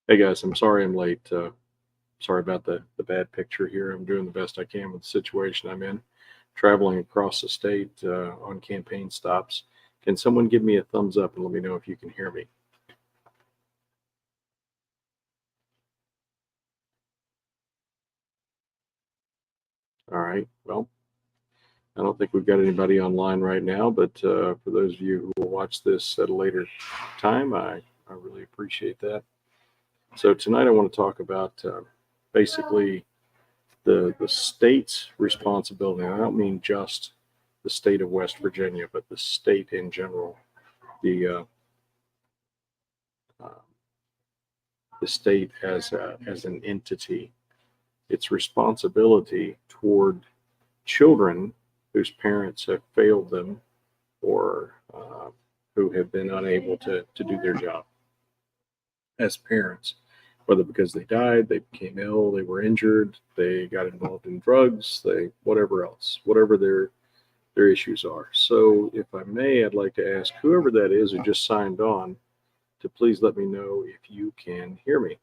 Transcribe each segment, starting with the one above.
Hey guys, I'm sorry I'm late. Sorry about the bad picture here. I'm doing the best I can with the situation I'm in, traveling across the state on campaign stops. Can someone give me a thumbs up and let me know if you can hear me? All right. Well, I don't think we've got anybody online right now, but for those of you who will watch this at a later time, I really appreciate that. So tonight I want to talk about basically the state's responsibility. And I don't mean just the state of West Virginia, but the state in general. The uh, the state as an entity, its responsibility toward children whose parents have failed them or who have been unable to do their job as parents, whether because they died, they became ill, they were injured, they got involved in drugs, they whatever else, whatever their issues are. So, if I may, I'd like to ask whoever that is who just signed on to please let me know if you can hear me.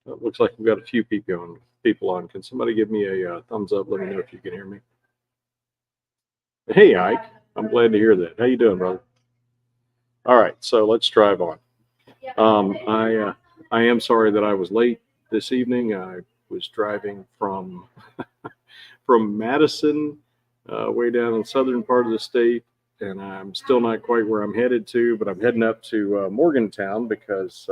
It looks like we've got a few people on. Can somebody give me a thumbs up? Let me know if you can hear me. Hey, Ike. I'm glad to hear that. How you doing, brother? All right, so let's drive on. I am sorry that I was late this evening. I was driving from Madison, way down in the southern part of the state, and I'm still not quite where I'm headed to, but I'm heading up to Morgantown because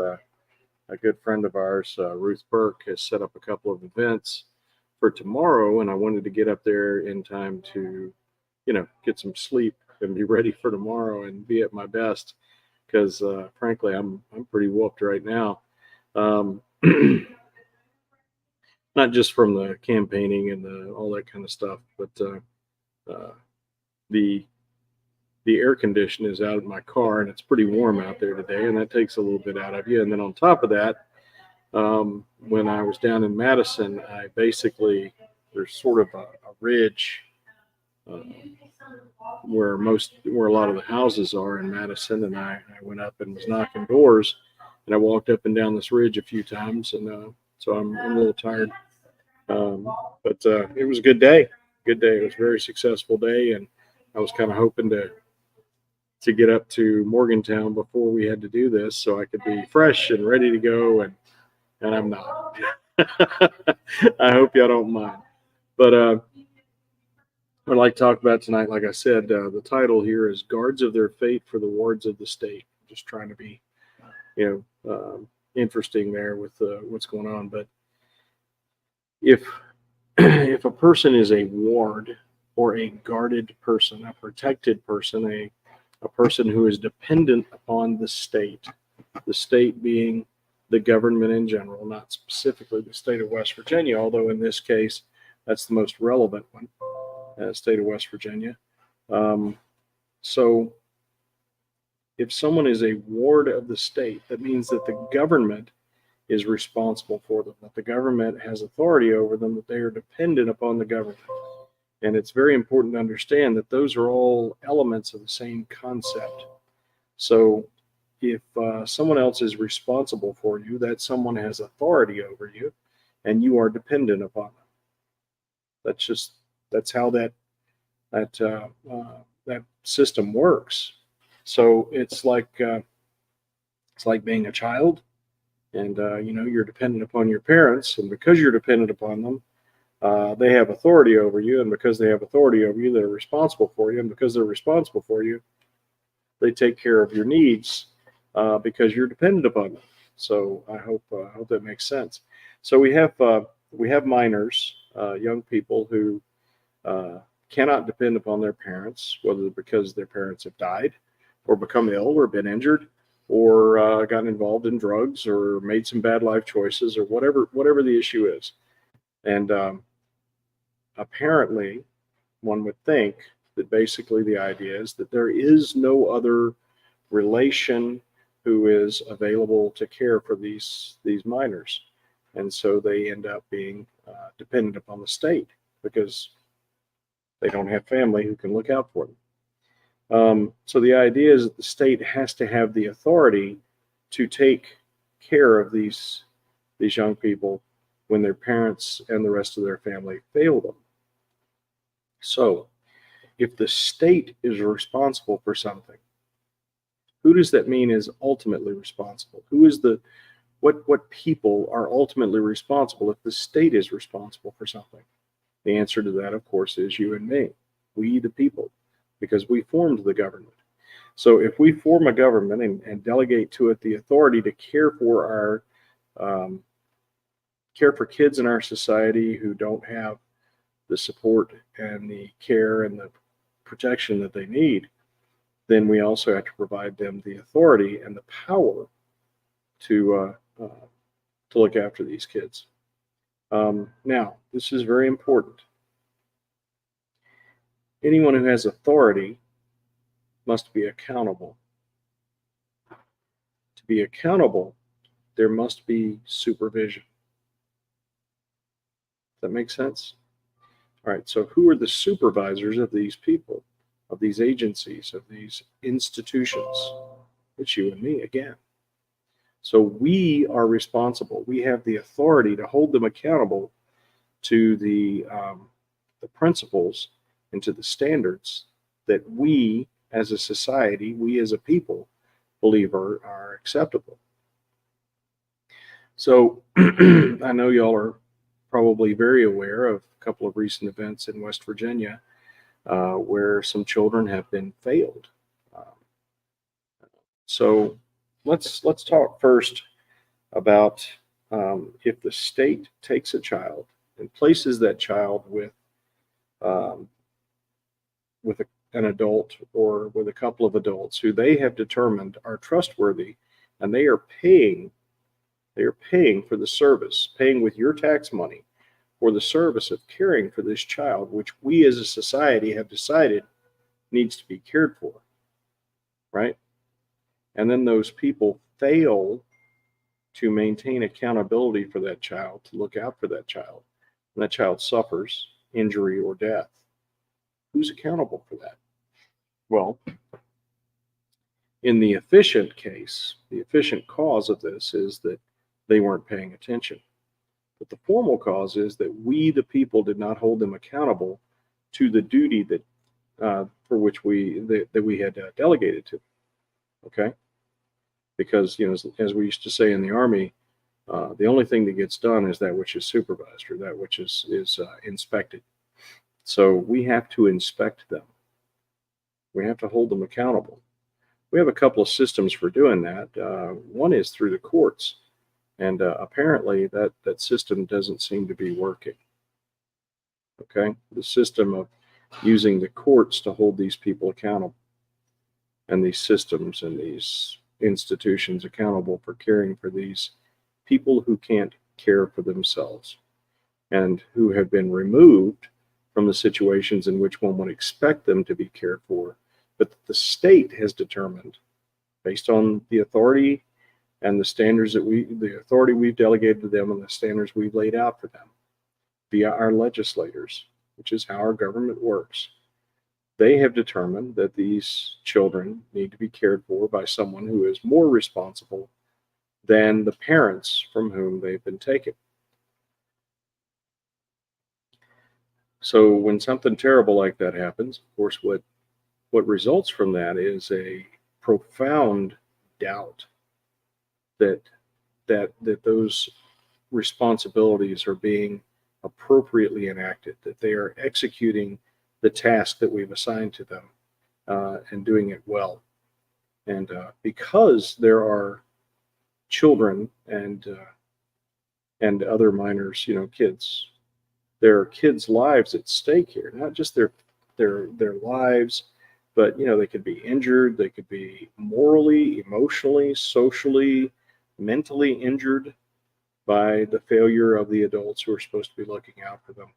a good friend of ours, Ruth Burke, has set up a couple of events for tomorrow, and I wanted to get up there in time to, get some sleep and be ready for tomorrow and be at my best. Because frankly, I'm pretty whooped right now. Um, not just from the campaigning and all that kind of stuff, but uh, the the air condition is out of my car and it's pretty warm out there today, and that takes a little bit out of you. And then on top of that, when I was down in Madison, I basically there's sort of a ridge uh, where a lot of the houses are in Madison, and I went up and was knocking doors, and I walked up and down this ridge a few times, and so I'm a little tired, um, but it was a good day. Good day. It was a very successful day, and I was kind of hoping to get up to Morgantown before we had to do this, so I could be fresh and ready to go, and I'm not. I hope y'all don't mind. But what I'd like to talk about tonight, like I said, the title here is "Guards of Their Fate for the Wards of the State." I'm just trying to be, interesting there with what's going on. But if if a person is a ward or a guarded person, a protected person, a person who is dependent upon the state being the government in general, not specifically the state of West Virginia, although in this case, that's the most relevant one, state of West Virginia. Um, so if someone is a ward of the state, that means that the government is responsible for them, that the government has authority over them, that they are dependent upon the government. And it's very important to understand that those are all elements of the same concept. So if someone else is responsible for you, that someone has authority over you, and you are dependent upon them. That's how that system works. So it's like being a child, and you're dependent upon your parents, and because you're dependent upon them, they have authority over you, and because they have authority over you, they're responsible for you, and because they're responsible for you, they take care of your needs because you're dependent upon them. So I hope that makes sense. So we have minors, young people who uh, cannot depend upon their parents, whether because their parents have died, or become ill, or been injured, or gotten involved in drugs, or made some bad life choices, or whatever the issue is. And apparently, one would think that basically the idea is that there is no other relation who is available to care for these minors, and so they end up being dependent upon the state because They don't have family who can look out for them. So the idea is that the state has to have the authority to take care of these young people when their parents and the rest of their family fail them. So if the state is responsible for something, who does that mean is ultimately responsible? Who is what people are ultimately responsible if the state is responsible for something? The answer to that, of course, is you and me, we the people, because we formed the government. So if we form a government and delegate to it the authority to care for kids in our society who don't have the support and the care and the protection that they need, then we also have to provide them the authority and the power to look after these kids. Now, this is very important. Anyone who has authority must be accountable. To be accountable, there must be supervision. Does that make sense? All right, so who are the supervisors of these people, of these agencies, of these institutions? It's you and me again. So we are responsible. We have the authority to hold them accountable to the principles and to the standards that we as a society, we as a people, believe are acceptable. So I know y'all are probably very aware of a couple of recent events in West Virginia where some children have been failed. So let's talk first about if the state takes a child and places that child with an adult or with a couple of adults who they have determined are trustworthy, and they are paying for the service, paying with your tax money for the service of caring for this child, which we as a society have decided needs to be cared for, right? And then those people fail to maintain accountability for that child, to look out for that child, and that child suffers injury or death. Who's accountable for that? Well, in the efficient case, the efficient cause of this is that they weren't paying attention. But the formal cause is that we, the people, did not hold them accountable to the duty that for which we had delegated to. Okay, because as we used to say in the Army, the only thing that gets done is that which is supervised or that which is inspected. So we have to inspect them. We have to hold them accountable. We have a couple of systems for doing that. One is through the courts, and apparently that system doesn't seem to be working. Okay, the system of using the courts to hold these people accountable, and these systems and these institutions accountable for caring for these people who can't care for themselves and who have been removed from the situations in which one would expect them to be cared for, but the state has determined, based on the authority and the standards the authority we've delegated to them and the standards we've laid out for them via our legislators, which is how our government works. They have determined that these children need to be cared for by someone who is more responsible than the parents from whom they've been taken. So when something terrible like that happens, of course, what results from that is a profound doubt that those responsibilities are being appropriately enacted, that they are executing the task that we've assigned to them and doing it well. And because there are children and other minors, kids, there are kids' lives at stake here, not just their lives, but they could be injured, they could be morally, emotionally, socially, mentally injured by the failure of the adults who are supposed to be looking out for them,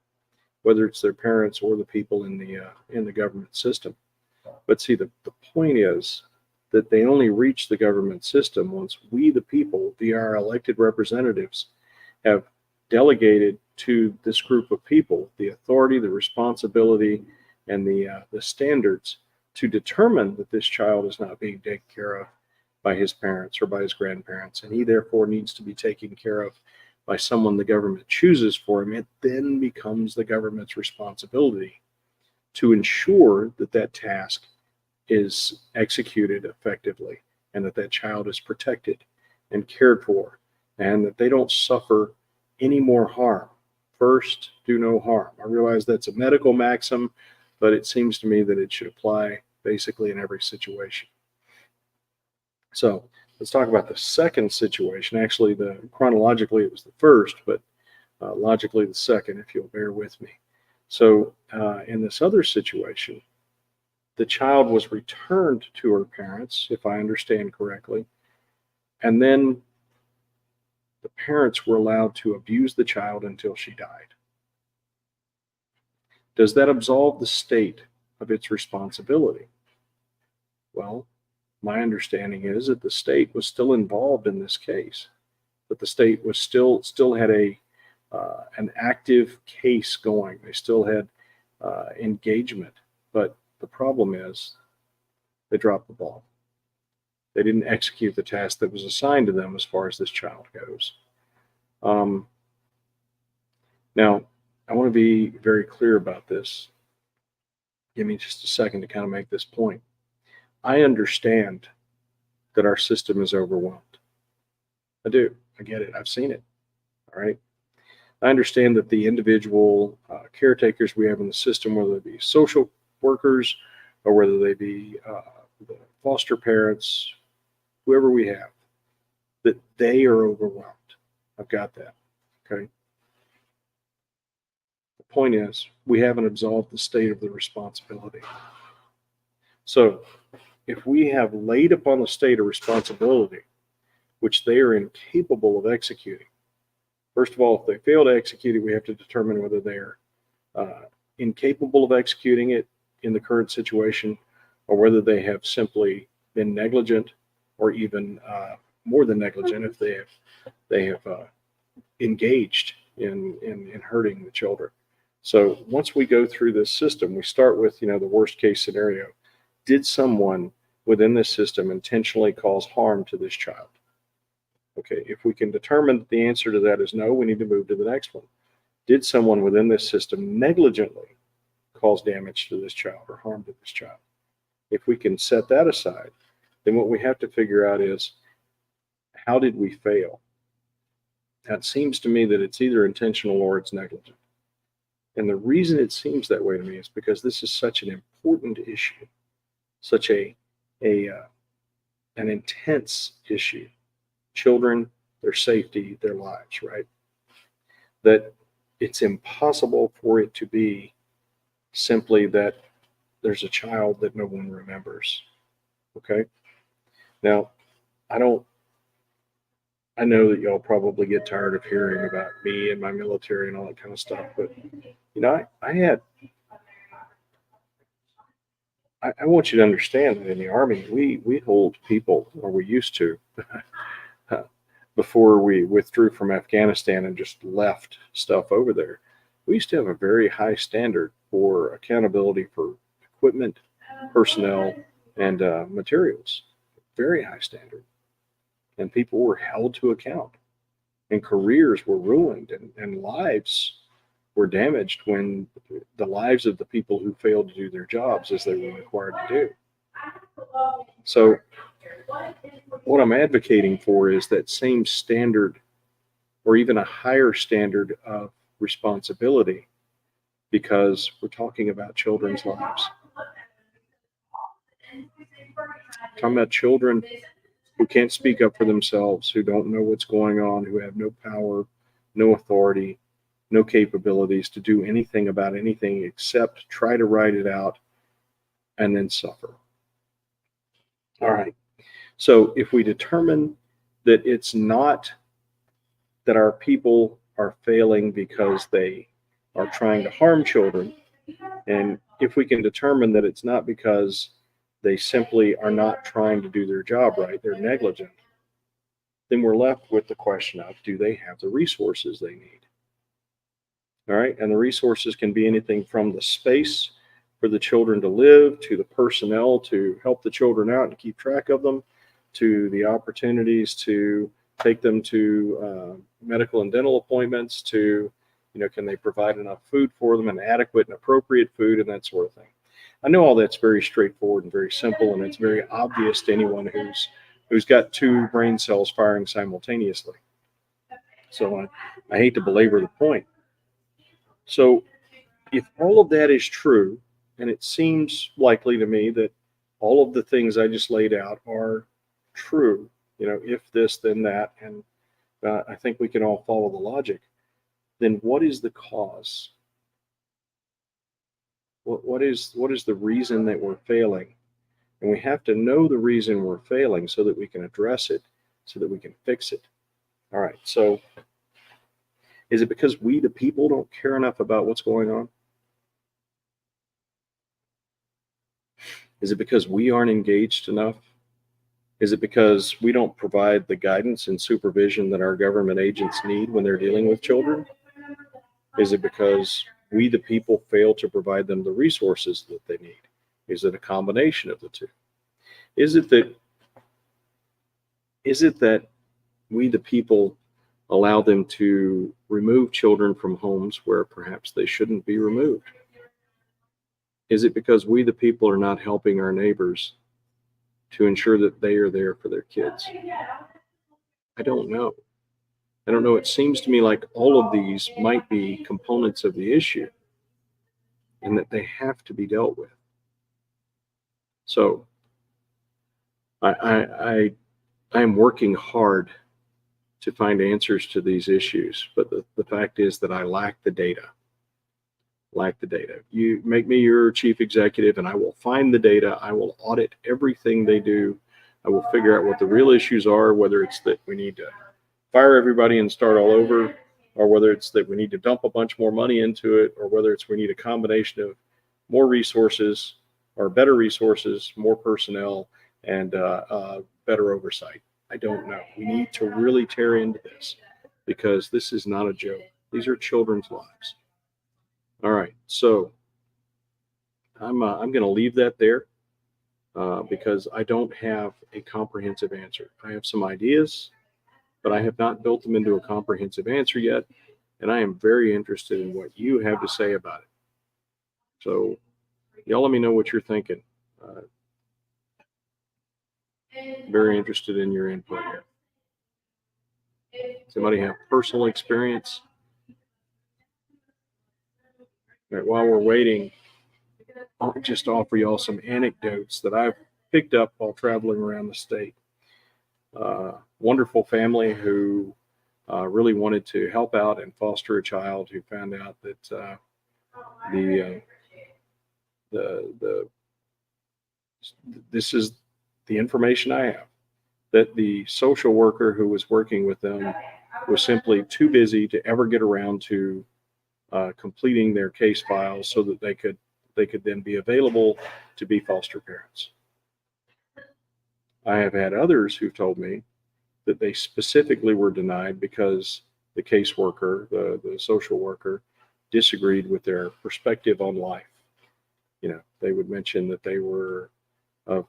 whether it's their parents or the people in the government system. But see, the point is that they only reach the government system once we, the people, via our elected representatives, have delegated to this group of people the authority, the responsibility, and the standards to determine that this child is not being taken care of by his parents or by his grandparents, and he therefore needs to be taken care of by someone the government chooses for him, it then becomes the government's responsibility to ensure that that task is executed effectively and that that child is protected and cared for and that they don't suffer any more harm. First, do no harm. I realize that's a medical maxim, but it seems to me that it should apply basically in every situation. So let's talk about the second situation. Actually, chronologically it was the first, but logically the second, if you'll bear with me. So in this other situation, the child was returned to her parents, if I understand correctly, and then the parents were allowed to abuse the child until she died. Does that absolve the state of its responsibility? Well, my understanding is that the state was still involved in this case, that the state was still had an active case going. They still had engagement, but the problem is they dropped the ball. They didn't execute the task that was assigned to them as far as this child goes. Now, I want to be very clear about this. Give me just a second to kind of make this point. I understand that our system is overwhelmed. I do. I get it. I've seen it. All right. I understand that the individual caretakers we have in the system, whether they be social workers or whether they be the foster parents, whoever we have, that they are overwhelmed. I've got that. Okay. The point is, we haven't absolved the state of the responsibility. So, if we have laid upon the state a responsibility which they are incapable of executing, first of all, if they fail to execute it, we have to determine whether they are incapable of executing it in the current situation, or whether they have simply been negligent, or even more than negligent if they have engaged in hurting the children. So once we go through this system, we start with the worst case scenario. Did someone within this system intentionally cause harm to this child? Okay, if we can determine that the answer to that is no, we need to move to the next one. Did someone within this system negligently cause damage to this child or harm to this child? If we can set that aside, then what we have to figure out is, how did we fail? Now, it seems to me that it's either intentional or it's negligent. And the reason it seems that way to me is because this is such an important issue, such an intense issue. Children, their safety, their lives, right? That it's impossible for it to be simply that there's a child that no one remembers. Okay? Now, I know that y'all probably get tired of hearing about me and my military and all that kind of stuff, but I want you to understand that in the Army, we hold people, or we used to, before we withdrew from Afghanistan and just left stuff over there. We used to have a very high standard for accountability for equipment, personnel, and materials. Very high standard. And people were held to account. And careers were ruined, and lives were damaged when the lives of the people who failed to do their jobs as they were required to do. So what I'm advocating for is that same standard, or even a higher standard of responsibility, because we're talking about children's lives. We're talking about children who can't speak up for themselves, who don't know what's going on, who have no power, no authority, no capabilities to do anything about anything except try to write it out and then suffer. All right. So if we determine that it's not that our people are failing because they are trying to harm children, and if we can determine that it's not because they simply are not trying to do their job right, they're negligent, then we're left with the question of, do they have the resources they need? All right. And the resources can be anything from the space for the children to live, to the personnel to help the children out and keep track of them, to the opportunities to take them to medical and dental appointments, to, can they provide enough food for them and adequate and appropriate food and that sort of thing. I know all that's very straightforward and very simple, and it's very obvious to anyone who's got two brain cells firing simultaneously. So I hate to belabor the point. So if all of that is true, and it seems likely to me that all of the things I just laid out are true, if this, then that, and I think we can all follow the logic, then what is the cause? What is the reason that we're failing? And we have to know the reason we're failing so that we can address it, so that we can fix it. All right, so is it because we, the people, don't care enough about what's going on? Is it because we aren't engaged enough? Is it because we don't provide the guidance and supervision that our government agents need when they're dealing with children? Is it because we, the people, fail to provide them the resources that they need? Is it a combination of the two? Is it that we, the people, allow them to remove children from homes where perhaps they shouldn't be removed? Is it because we, the people, are not helping our neighbors to ensure that they are there for their kids? I don't know. It seems to me like all of these might be components of the issue and that they have to be dealt with. So I am working hard to find answers to these issues, but the fact is that I lack the data. You make me your chief executive and I will find the data. I will audit everything they do. I will figure out what the real issues are, whether it's that we need to fire everybody and start all over, or whether it's that we need to dump a bunch more money into it, or whether it's we need a combination of more resources or better resources, more personnel, and better oversight. I don't know. We need to really tear into this because this is not a joke. These are children's lives. All right, so I'm going to leave that there because I don't have a comprehensive answer. I have some ideas, but I have not built them into a comprehensive answer yet, and I am very interested in what you have to say about it. So y'all let me know what you're thinking. Very interested in your input here. Somebody have personal experience? All right, while we're waiting, I'll just offer y'all some anecdotes that I've picked up while traveling around the state. Wonderful family who really wanted to help out and foster a child who found out that this is the information I have, that the social worker who was working with them was simply too busy to ever get around to completing their case files so that they could then be available to be foster parents. I have had others who've told me that they specifically were denied because the caseworker, the social worker, disagreed with their perspective on life. They would mention that they were of,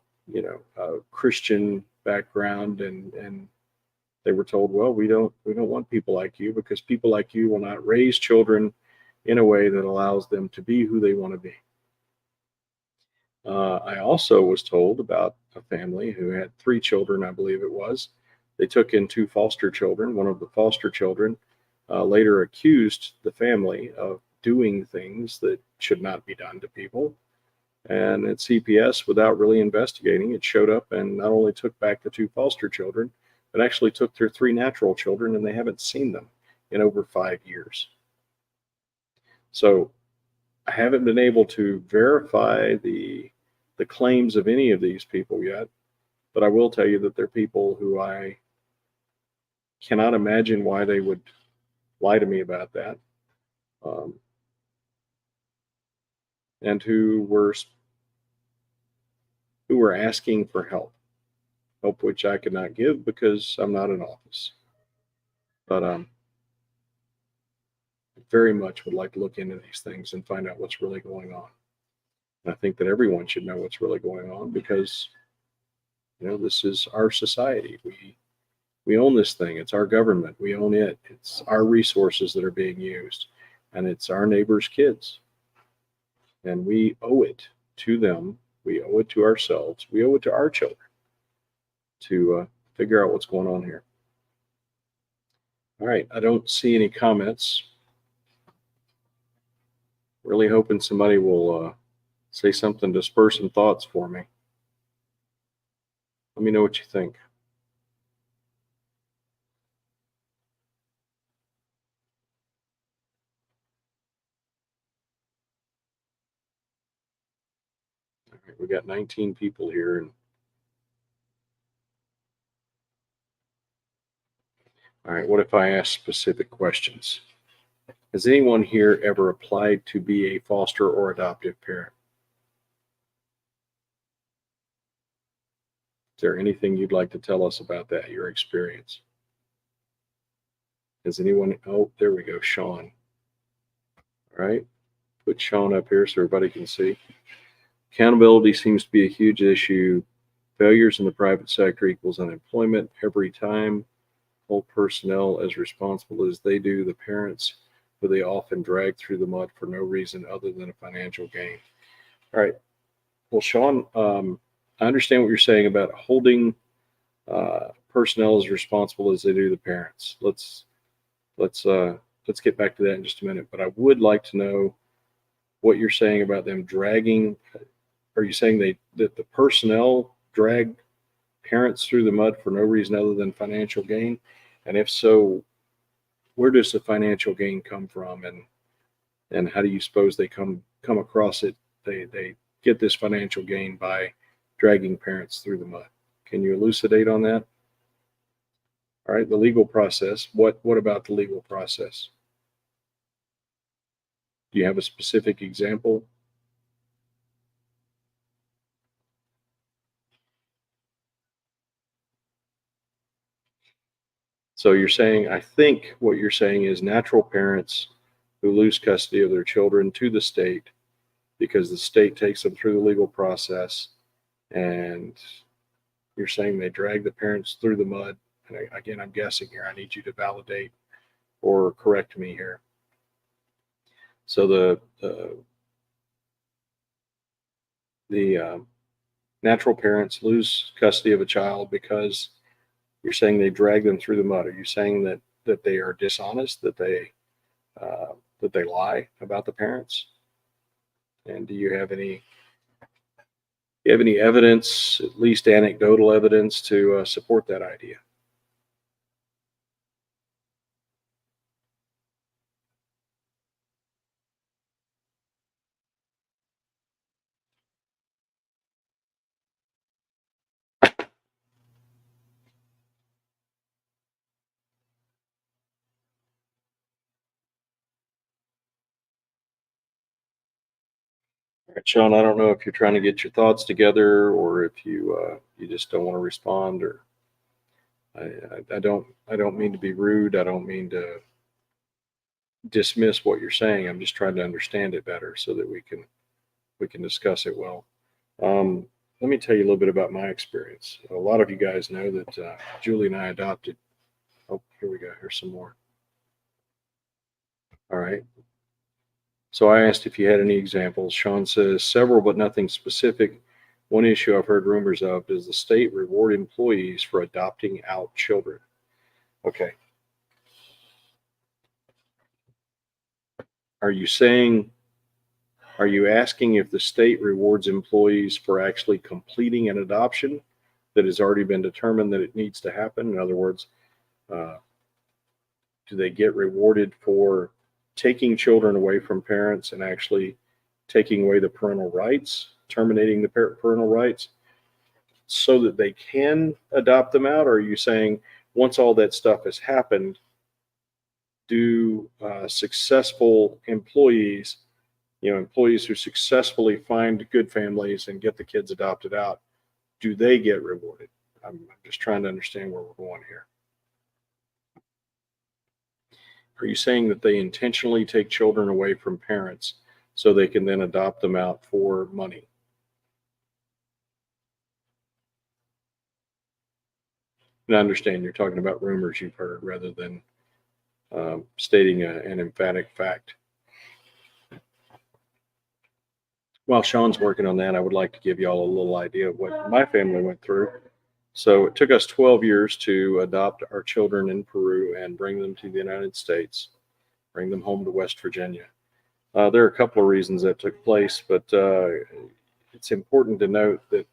a Christian background, and they were told, well, we don't want people like you because people like you will not raise children in a way that allows them to be who they want to be. I also was told about a family who had 3 children, I believe it was. They took in 2 foster children. One of the foster children later accused the family of doing things that should not be done to people. And at CPS, without really investigating, it showed up and not only took back the 2 foster children, but actually took their 3 natural children, and they haven't seen them in over 5 years. So I haven't been able to verify the claims of any of these people yet, but I will tell you that they're people who I cannot imagine why they would lie to me about that, and who were asking for help which I could not give because I'm not in office. But very much would like to look into these things and find out what's really going on. I think that everyone should know what's really going on because, this is our society. We own this thing. It's our government. We own it. It's our resources that are being used, and it's our neighbors' kids. And we owe it to them. We owe it to ourselves. We owe it to our children to figure out what's going on here. All right. I don't see any comments. Really hoping somebody will say something to spur some thoughts for me. Let me know what you think. All right, we got 19 people here. And all right, what if I ask specific questions? Has anyone here ever applied to be a foster or adoptive parent? Is there anything you'd like to tell us about that, your experience? Has anyone? Oh, there we go, Sean. All right, put Sean up here so everybody can see. Accountability seems to be a huge issue. Failures in the private sector equals unemployment every time. Hold personnel as responsible as they do the parents, who they often drag through the mud for no reason other than a financial gain. All right. Well, Sean, I understand what you're saying about holding personnel as responsible as they do the parents. Let's get back to that in just a minute. But I would like to know what you're saying about them dragging. Are you saying that the personnel drag parents through the mud for no reason other than financial gain? And if so, where does the financial gain come from, and how do you suppose they come across it? They get this financial gain by dragging parents through the mud. Can you elucidate on that? All right, the legal process. What about the legal process? Do you have a specific example? So you're saying, I think what you're saying is natural parents who lose custody of their children to the state because the state takes them through the legal process, and you're saying they drag the parents through the mud. And again, I'm guessing here. I need you to validate or correct me here. So the natural parents lose custody of a child because you're saying they drag them through the mud. Are you saying that they are dishonest, that they lie about the parents? And do you have any evidence, at least anecdotal evidence, to support that idea? All right, Sean, I don't know if you're trying to get your thoughts together or if you just don't want to respond, or I don't mean to be rude. I don't mean to dismiss what you're saying. I'm just trying to understand it better so that we can discuss it well. Let me tell you a little bit about my experience. A lot of you guys know that Julie and I adopted. Oh, here we go. Here's some more. All right. So I asked if you had any examples. Sean says several, but nothing specific. One issue I've heard rumors of: does the state reward employees for adopting out children? Okay. Are you saying, are you asking if the state rewards employees for actually completing an adoption that has already been determined that it needs to happen? In other words, uh, do they get rewarded for taking children away from parents and actually taking away the parental rights, terminating the parental rights so that they can adopt them out? Or are you saying once all that stuff has happened, do successful employees, employees who successfully find good families and get the kids adopted out, do they get rewarded? I'm just trying to understand where we're going here. Are you saying that they intentionally take children away from parents so they can then adopt them out for money. And I understand you're talking about rumors you've heard rather than stating an emphatic fact. While Sean's working on that, I would like to give y'all a little idea of what my family went through. So it took us 12 years to adopt our children in Peru and bring them to the United States, bring them home to West Virginia. There are a couple of reasons that took place, but it's important to note that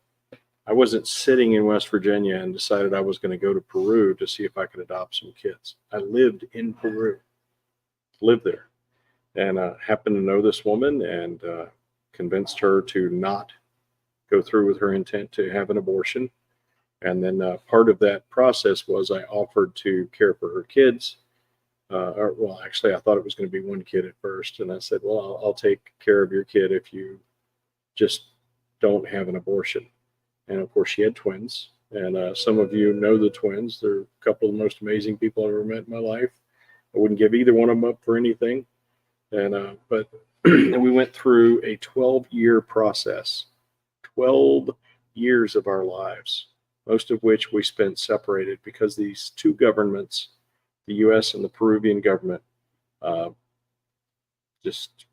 I wasn't sitting in West Virginia and decided I was going to go to Peru to see if I could adopt some kids. I lived in Peru, lived there, and happened to know this woman and convinced her to not go through with her intent to have an abortion. And then part of that process was I offered to care for her kids. Actually, I thought it was going to be one kid at first. And I said, well, I'll take care of your kid if you just don't have an abortion. And of course, she had twins. And some of you know the twins. They're a couple of the most amazing people I've ever met in my life. I wouldn't give either one of them up for anything. But we went through a 12-year process, 12 years of our lives, most of which we spent separated because these two governments, the U.S. and the Peruvian government, just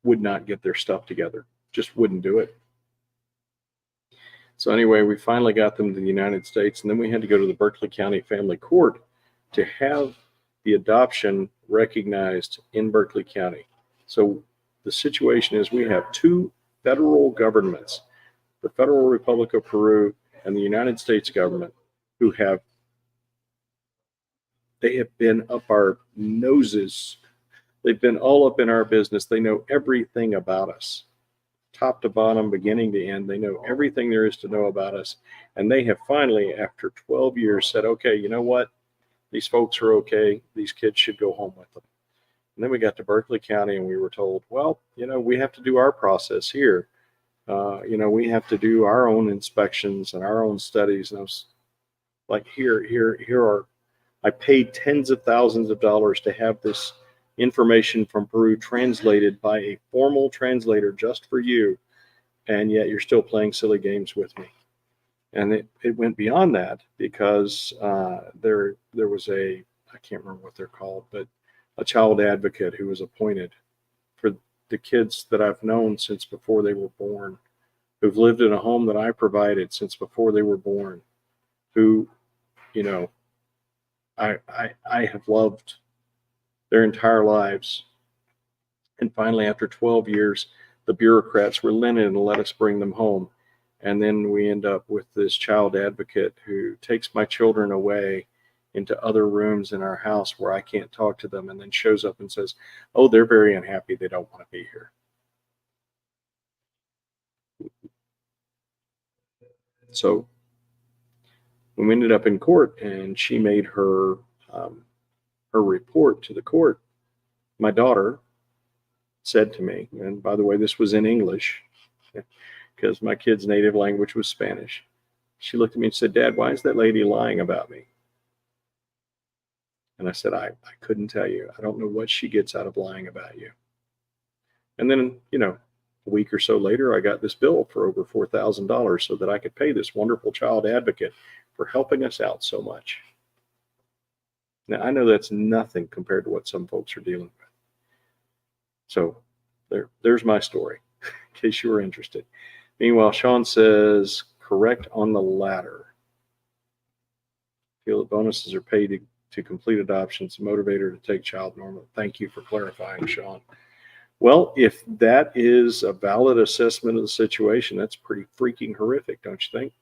would not get their stuff together, just wouldn't do it. So anyway, we finally got them to the United States, and then we had to go to the Berkeley County Family Court to have the adoption recognized in Berkeley County. So the situation is we have two federal governments, the Federal Republic of Peru and the United States government, who have been up our noses. They've been all up in our business. They know everything about us, top to bottom, beginning to end. They know everything there is to know about us. And they have finally, after 12 years, said, okay, you know what? These folks are okay. These kids should go home with them. And then we got to Berkeley County and we were told, well, we have to do our process here. We have to do our own inspections and our own studies. And I was like, here are, I paid tens of thousands of dollars to have this information from Peru translated by a formal translator just for you. And yet you're still playing silly games with me. And it went beyond that because there was I can't remember what they're called, but a child advocate who was appointed for the kids that I've known since before they were born, who've lived in a home that I provided since before they were born, who, I have loved their entire lives. And finally, after 12 years, the bureaucrats relented and let us bring them home. And then we end up with this child advocate who takes my children away into other rooms in our house where I can't talk to them, and then shows up and says, oh, they're very unhappy. They don't want to be here. So we ended up in court, and she made her report to the court. My daughter said to me, and by the way, this was in English because my kid's native language was Spanish. She looked at me and said, Dad, why is that lady lying about me? And I said, I couldn't tell you. I don't know what she gets out of lying about you. And then, a week or so later, I got this bill for over $4,000 so that I could pay this wonderful child advocate for helping us out so much. Now, I know that's nothing compared to what some folks are dealing with. So there's my story, in case you were interested. Meanwhile, Sean says, correct on the latter. Feel that bonuses are paid to complete adoptions, motivator to take child normal. Thank you for clarifying, Sean. Well, if that is a valid assessment of the situation, that's pretty freaking horrific, don't you think?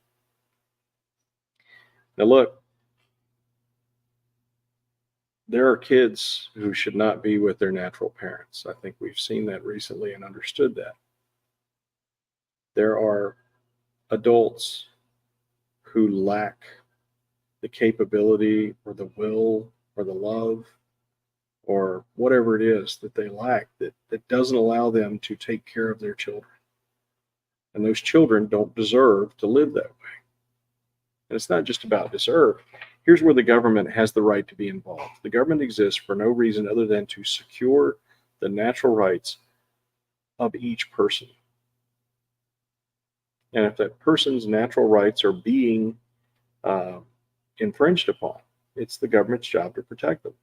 Now, look, there are kids who should not be with their natural parents. I think we've seen that recently and understood that. There are adults who lack the capability or the will or the love or whatever it is that they lack that doesn't allow them to take care of their children. And those children don't deserve to live that way. And it's not just about deserve. Here's where the government has the right to be involved. The government exists for no reason other than to secure the natural rights of each person. And if that person's natural rights are being infringed upon, it's the government's job to protect them.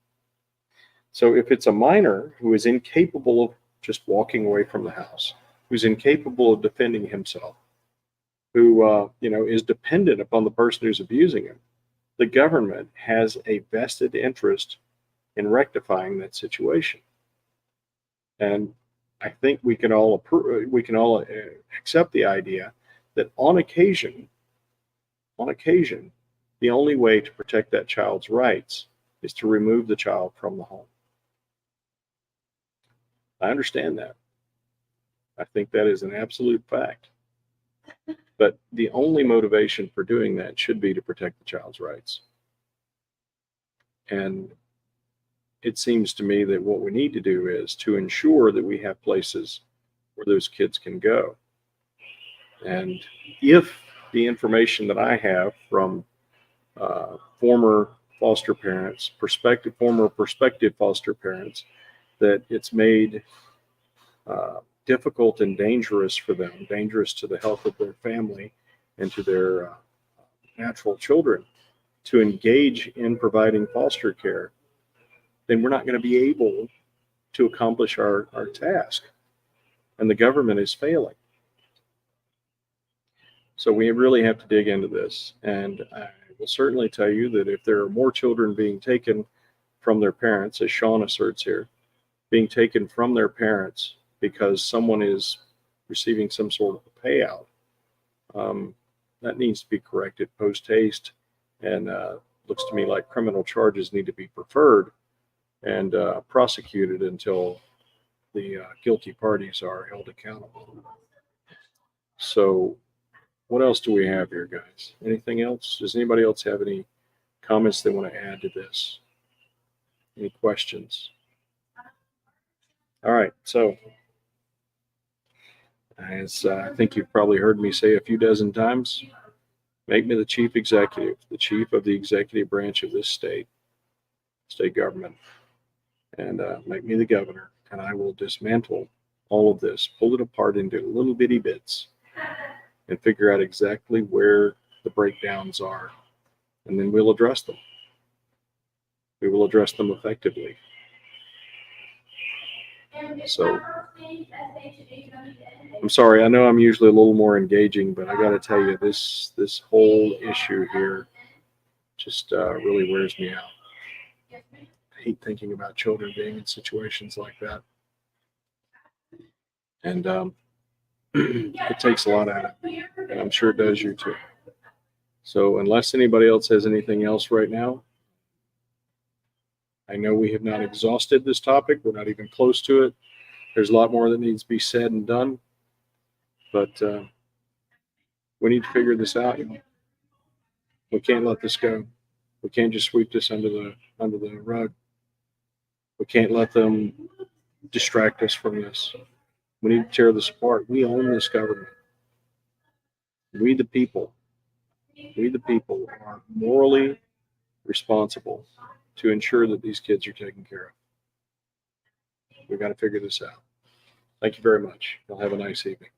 So if it's a minor who is incapable of just walking away from the house, who's incapable of defending himself, who is dependent upon the person who's abusing him, the government has a vested interest in rectifying that situation. And I think we can all accept the idea that on occasion, the only way to protect that child's rights is to remove the child from the home. I understand that. I think that is an absolute fact. But the only motivation for doing that should be to protect the child's rights. And it seems to me that what we need to do is to ensure that we have places where those kids can go. And if the information that I have from former prospective foster parents, that it's made difficult and dangerous for them, dangerous to the health of their family and to their natural children to engage in providing foster care, then we're not going to be able to accomplish our task. And the government is failing. So we really have to dig into this. And I will certainly tell you that if there are more children being taken from their parents, as Sean asserts here, being taken from their parents because someone is receiving some sort of a payout, that needs to be corrected post haste. And looks to me like criminal charges need to be preferred and prosecuted until the guilty parties are held accountable. So what else do we have here, guys? Anything else? Does anybody else have any comments they want to add to this? Any questions? All right. So as I think you've probably heard me say a few dozen times, make me the chief executive, the chief of the executive branch of this state government, and make me the governor, and I will dismantle all of this, pull it apart into little bitty bits, and figure out exactly where the breakdowns are, and then we'll address them. We will address them effectively. So, I'm sorry, I know I'm usually a little more engaging, but I got to tell you, this whole issue here just really wears me out. I hate thinking about children being in situations like that. And it takes a lot out of it, and I'm sure it does you too. So unless anybody else has anything else right now, I know we have not exhausted this topic. We're not even close to it. There's a lot more that needs to be said and done, but we need to figure this out. We can't let this go. We can't just sweep this under the rug. We can't let them distract us from this. We need to tear this apart. We own this government. We the people are morally responsible to ensure that these kids are taken care of. We've got to figure this out. Thank you very much. You'll have a nice evening.